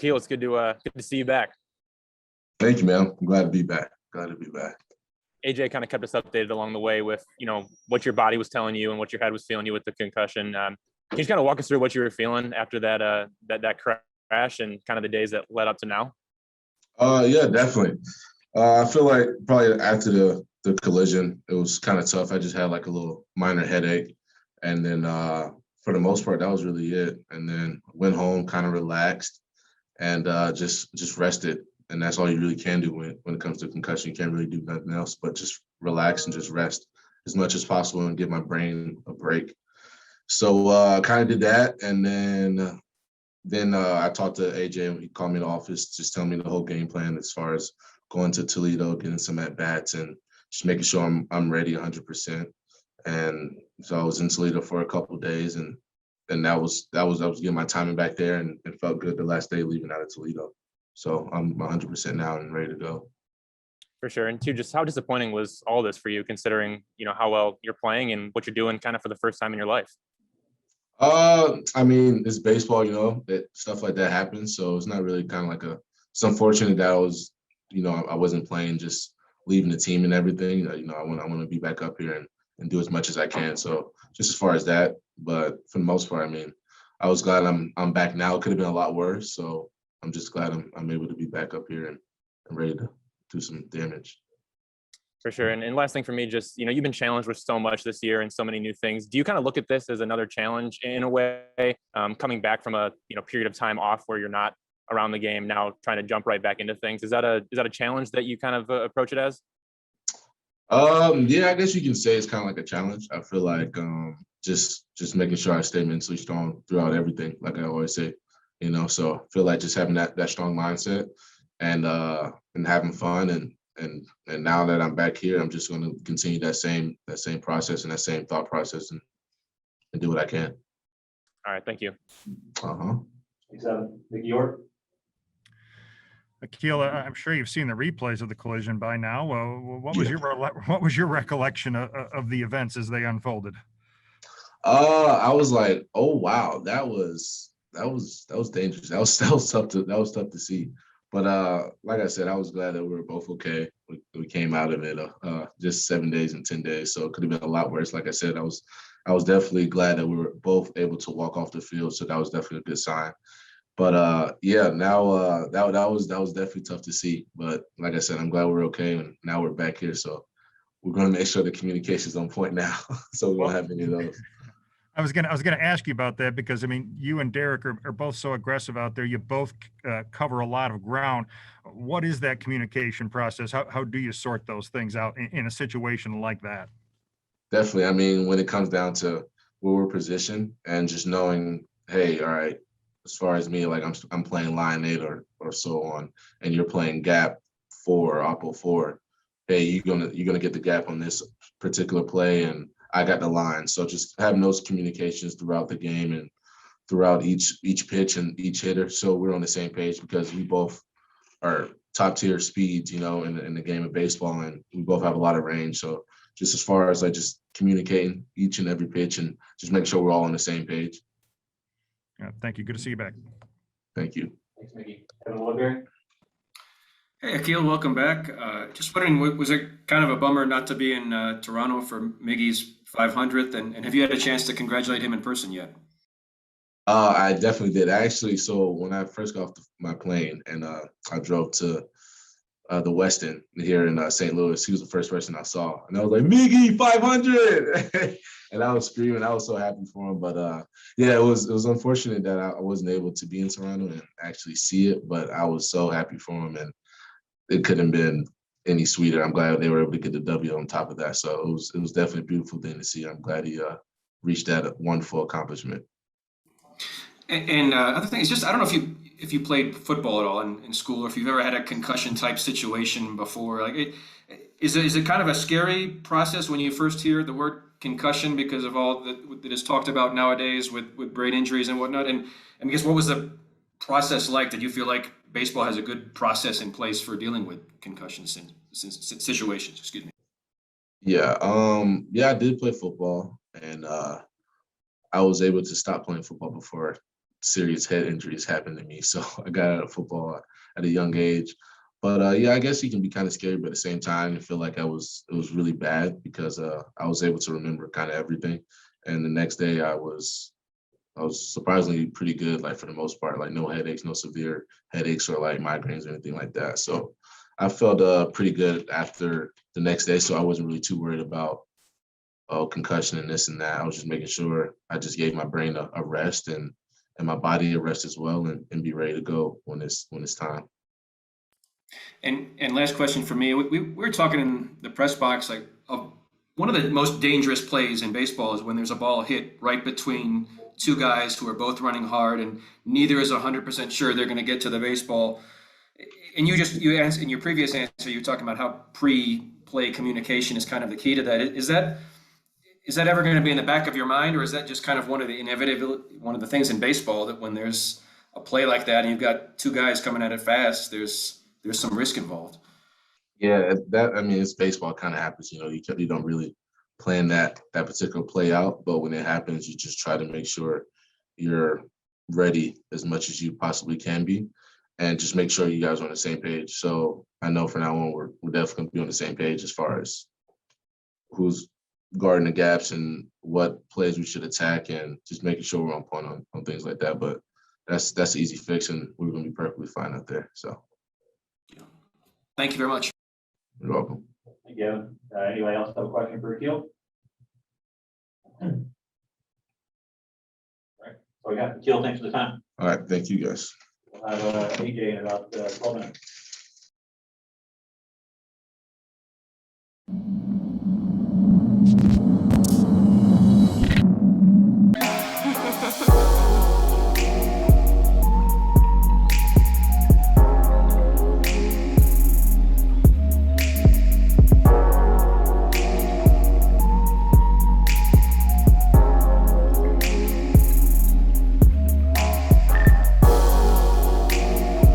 Akil, it's good to see you back. Thank you, man. I'm glad to be back. Glad to be back. AJ kind of kept us updated along the way with, what your body was telling you and what your head was feeling you with the concussion. Can you just kind of walk us through what you were feeling after that crash and kind of the days that led up to now? Yeah, definitely. I feel like probably after the collision, it was kind of tough. I just had like a little minor headache, and then for the most part, that was really it. And then went home, kind of relaxed, and just rested. And that's all you really can do when it comes to concussion. You can't really do nothing else but just relax and just rest as much as possible and give my brain a break. So I kind of did that, and then I talked to AJ, and he called me in the office, just telling me the whole game plan as far as going to Toledo, getting some at bats, and just making sure I'm ready 100%. And so I was in Toledo for a couple of days, and I was getting my timing back there, and it felt good the last day leaving out of Toledo. So I'm 100% now and ready to go. For sure. And two, just how disappointing was all this for you, considering how well you're playing and what you're doing kind of for the first time in your life? I mean, it's baseball, that stuff like that happens. So it's not really kind of like it's unfortunate that I wasn't playing, just leaving the team and everything. I want to be back up here and do as much as I can. So just as far as that, but for the most part, I mean, I was glad I'm back now. It could have been a lot worse. So I'm just glad I'm able to be back up here and ready to do some damage. For sure. And last thing for me, just, you've been challenged with so much this year and so many new things. Do you kind of look at this as another challenge in a way, coming back from a period of time off where you're not around the game, now trying to jump right back into things? Is that a challenge that you kind of approach it as? Yeah, I guess you can say it's kind of like a challenge. I feel like just making sure I stay mentally strong throughout everything, like I always say, so I feel like just having that strong mindset and having fun and now that I'm back here, I'm just going to continue that same process and that same thought process and do what I can. All right, thank you. Thanks, Miggy York. Akil, I'm sure you've seen the replays of the collision by now. What was your recollection of the events as they unfolded? I was like, oh wow, that was dangerous. That was tough to see. But like I said, I was glad that we were both okay. We came out of it just 7 days and 10 days, so it could have been a lot worse. Like I said, I was definitely glad that we were both able to walk off the field, so that was definitely a good sign. But yeah, now that was definitely tough to see. But like I said, I'm glad we're okay, and now we're back here. So we're going to make sure the communication's on point now, so we won't have any of those. I was gonna ask you about that because I mean, you and Derek are both so aggressive out there. You both cover a lot of ground. What is that communication process? How do you sort those things out in a situation like that? Definitely. I mean, when it comes down to where we're positioned and just knowing, hey, all right, as far as me, like I'm playing line 8 or so on, and you're playing gap 4 or oppo 4. Hey, you're gonna get the gap on this particular play, and I got the line. So just having those communications throughout the game and throughout each pitch and each hitter, so we're on the same page because we both are top tier speeds, in the game of baseball, and we both have a lot of range. So just as far as like just communicating each and every pitch and just making sure we're all on the same page. Yeah, thank you. Good to see you back. Thank you. Thanks, Miggy. Kevin Woodbury. Hey, Akil, welcome back. Just wondering, was it kind of a bummer not to be in Toronto for Miggy's 500th? And have you had a chance to congratulate him in person yet? I definitely did. Actually, so when I first got off my plane and I drove to the Westin here in St. Louis, he was the first person I saw. And I was like, Miggy, 500! And I was screaming. I was so happy for him. But yeah, it was unfortunate that I wasn't able to be in Toronto and actually see it. But I was so happy for him. And it couldn't have been any sweeter. I'm glad they were able to get the W on top of that. So it was definitely a beautiful thing to see. I'm glad he reached that wonderful accomplishment. And other thing is just, I don't know if you played football at all in school, or if you've ever had a concussion type situation before. Like, is it kind of a scary process when you first hear the word concussion because of all that is talked about nowadays with brain injuries and whatnot? And I guess, what was the process like? Did you feel like baseball has a good process in place for dealing with concussion situations? Excuse me. Yeah, I did play football, and I was able to stop playing football before serious head injuries happened to me. So I got out of football at a young age. But yeah, I guess he can be kind of scary, but at the same time, I feel like it was really bad because I was able to remember kind of everything. And the next day I was surprisingly pretty good, like for the most part, like no headaches, no severe headaches or like migraines or anything like that. So I felt pretty good after the next day. So I wasn't really too worried about concussion and this and that. I was just making sure I just gave my brain a rest and my body a rest as well, and be ready to go when it's time. And last question for me, we were talking in the press box, like one of the most dangerous plays in baseball is when there's a ball hit right between two guys who are both running hard and neither is 100% sure they're going to get to the baseball. And you answered in your previous answer, you were talking about how pre-play communication is kind of the key to that. Is that ever going to be in the back of your mind, or is that just kind of one of the things in baseball that when there's a play like that and you've got two guys coming at it fast, there's some risk involved? Yeah, I mean, it's baseball, kind of happens. You don't really plan that particular play out, but when it happens, you just try to make sure you're ready as much as you possibly can be, and just make sure you guys are on the same page. So I know from now on, we're definitely going to be on the same page as far as who's guarding the gaps and what plays we should attack, and just making sure we're on point on things like that. But that's easy fix, and we're going to be perfectly fine out there. So thank you very much. You're welcome. Thank you. Anybody else have a question for Akil? All right. So we got Akil. Thanks for the time. All right. Thank you, guys. We'll have AJ in about 12 minutes.